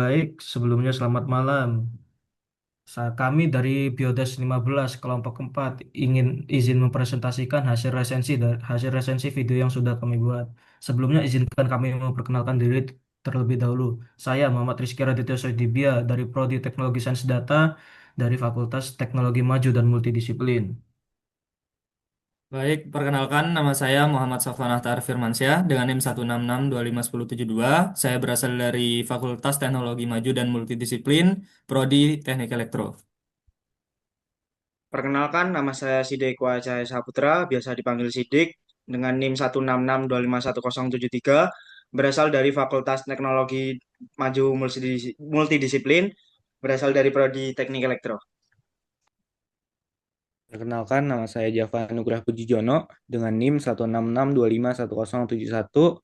Baik, sebelumnya selamat malam. Kami dari Biodes 15 kelompok 4 ingin izin mempresentasikan hasil resensi video yang sudah kami buat. Sebelumnya izinkan kami memperkenalkan diri terlebih dahulu. Saya Muhammad Rizky Raditya Soedibia dari Prodi Teknologi Sains Data dari Fakultas Teknologi Maju dan Multidisiplin. Baik, perkenalkan nama saya Muhammad Safwan Ahtar Firmansyah dengan NIM 166251072. Saya berasal dari Fakultas Teknologi Maju dan Multidisiplin, Prodi Teknik Elektro. Perkenalkan, nama saya Sidek Wajaya Saputra, biasa dipanggil Sidik, dengan NIM 166251073, berasal dari Fakultas Teknologi Maju Multidisiplin, berasal dari Prodi Teknik Elektro. Perkenalkan, nama saya Java Nugrah Pujijono dengan NIM 166251071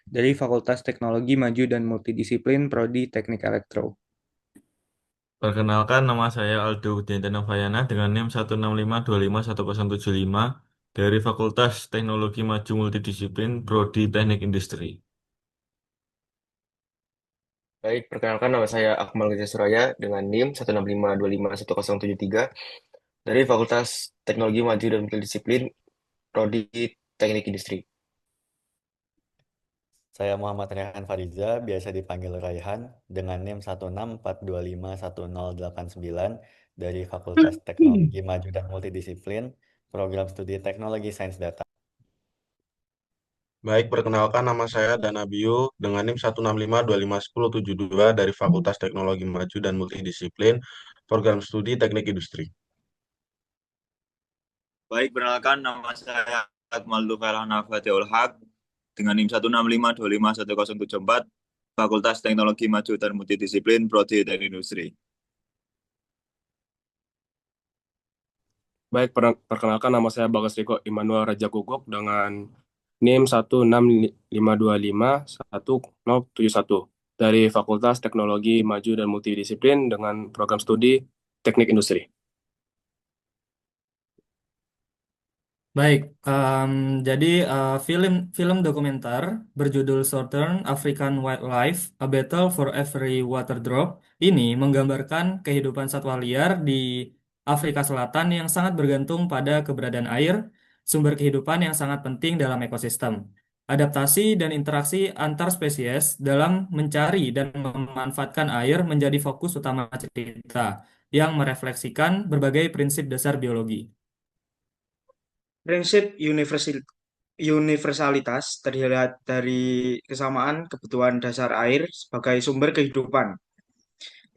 dari Fakultas Teknologi Maju dan Multidisiplin Prodi Teknik Elektro. Perkenalkan, nama saya Aldo Udinta Novayana dengan NIM 165251075 dari Fakultas Teknologi Maju Multidisiplin Prodi Teknik Industri. Baik, perkenalkan nama saya Akmal Gajah Suraya dengan NIM 165251073 dari Fakultas Teknologi Maju dan Multidisiplin Prodi Teknik Industri. Saya Muhammad Rehan Fariza, biasa dipanggil Raihan, dengan NIM 164251089 dari Fakultas Teknologi Maju dan Multidisiplin, Program Studi Teknologi Sains Data. Baik, perkenalkan nama saya Dana Bio dengan NIM 165251072 dari Fakultas Teknologi Maju dan Multidisiplin, Program Studi Teknik Industri. Baik, perkenalkan nama saya Akmal Tufail Hanafatul Haq dengan NIM 165251074 Fakultas Teknologi Maju dan Multidisiplin Prodi Teknik Industri. Baik, perkenalkan nama saya Bagas Riko Immanuel Raja Guguk dengan NIM 165251071 dari Fakultas Teknologi Maju dan Multidisiplin dengan program studi Teknik Industri. Baik, jadi film film dokumenter berjudul Southern African Wildlife: A Battle for Every Water Drop ini menggambarkan kehidupan satwa liar di Afrika Selatan yang sangat bergantung pada keberadaan air, sumber kehidupan yang sangat penting dalam ekosistem. Adaptasi dan interaksi antar spesies dalam mencari dan memanfaatkan air menjadi fokus utama cerita yang merefleksikan berbagai prinsip dasar biologi. Prinsip universalitas terlihat dari kesamaan kebutuhan dasar air sebagai sumber kehidupan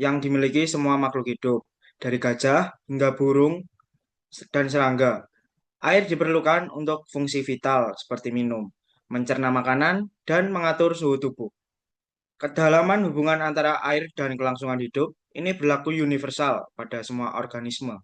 yang dimiliki semua makhluk hidup, dari gajah hingga burung dan serangga. Air diperlukan untuk fungsi vital seperti minum, mencerna makanan, dan mengatur suhu tubuh. Kedalaman hubungan antara air dan kelangsungan hidup ini berlaku universal pada semua organisme.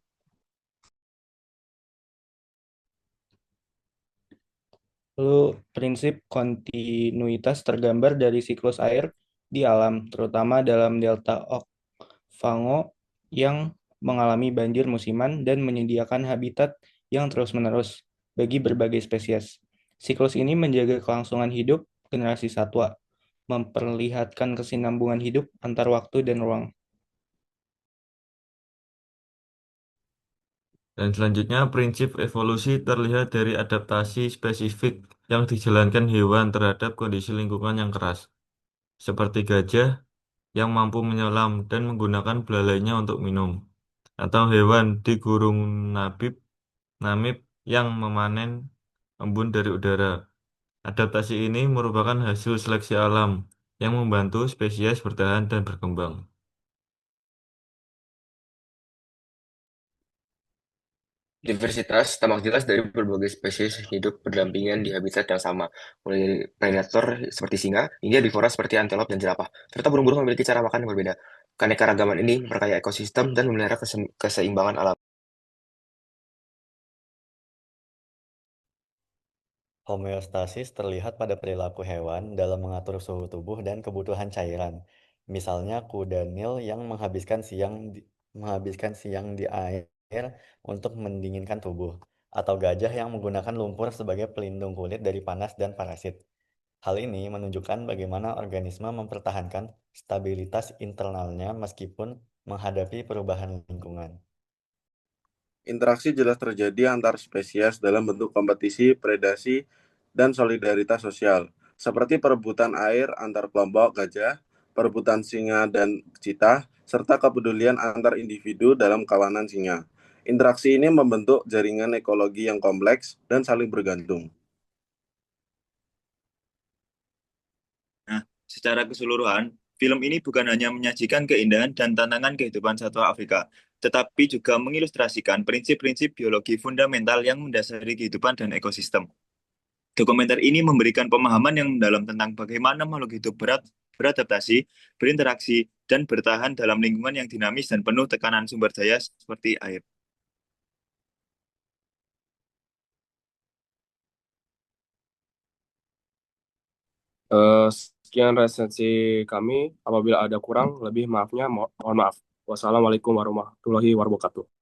Lalu, prinsip kontinuitas tergambar dari siklus air di alam, terutama dalam delta Okavango yang mengalami banjir musiman dan menyediakan habitat yang terus-menerus bagi berbagai spesies. Siklus ini menjaga kelangsungan hidup generasi satwa, memperlihatkan kesinambungan hidup antar waktu dan ruang. Dan selanjutnya, prinsip evolusi terlihat dari adaptasi spesifik yang dijalankan hewan terhadap kondisi lingkungan yang keras, seperti gajah yang mampu menyelam dan menggunakan belalainya untuk minum, atau hewan di gurun Namib yang memanen embun dari udara. Adaptasi ini merupakan hasil seleksi alam yang membantu spesies bertahan dan berkembang. Diversitas tampak jelas dari berbagai spesies hidup berdampingan di habitat yang sama, mulai dari predator seperti singa hingga herbivora seperti antelop dan jerapah, serta burung-burung memiliki cara makan yang berbeda. Keanekaragaman ini memperkaya ekosistem dan memelihara keseimbangan alam. Homeostasis terlihat pada perilaku hewan dalam mengatur suhu tubuh dan kebutuhan cairan. Misalnya kuda Nil yang menghabiskan siang di air untuk mendinginkan tubuh, atau gajah yang menggunakan lumpur sebagai pelindung kulit dari panas dan parasit. Hal ini menunjukkan bagaimana organisme mempertahankan stabilitas internalnya meskipun menghadapi perubahan lingkungan. Interaksi jelas terjadi antar spesies dalam bentuk kompetisi, predasi, dan solidaritas sosial, seperti perebutan air antar kelompok gajah, perebutan singa dan cheetah, serta kepedulian antar individu dalam kawanan singa. Interaksi ini membentuk jaringan ekologi yang kompleks dan saling bergantung. Nah, secara keseluruhan, film ini bukan hanya menyajikan keindahan dan tantangan kehidupan satwa Afrika, tetapi juga mengilustrasikan prinsip-prinsip biologi fundamental yang mendasari kehidupan dan ekosistem. Dokumenter ini memberikan pemahaman yang mendalam tentang bagaimana makhluk hidup beradaptasi, berinteraksi, dan bertahan dalam lingkungan yang dinamis dan penuh tekanan sumber daya seperti air. Sekian resensi kami. Apabila ada kurang, lebih maafnya mohon maaf. Wassalamualaikum warahmatullahi wabarakatuh.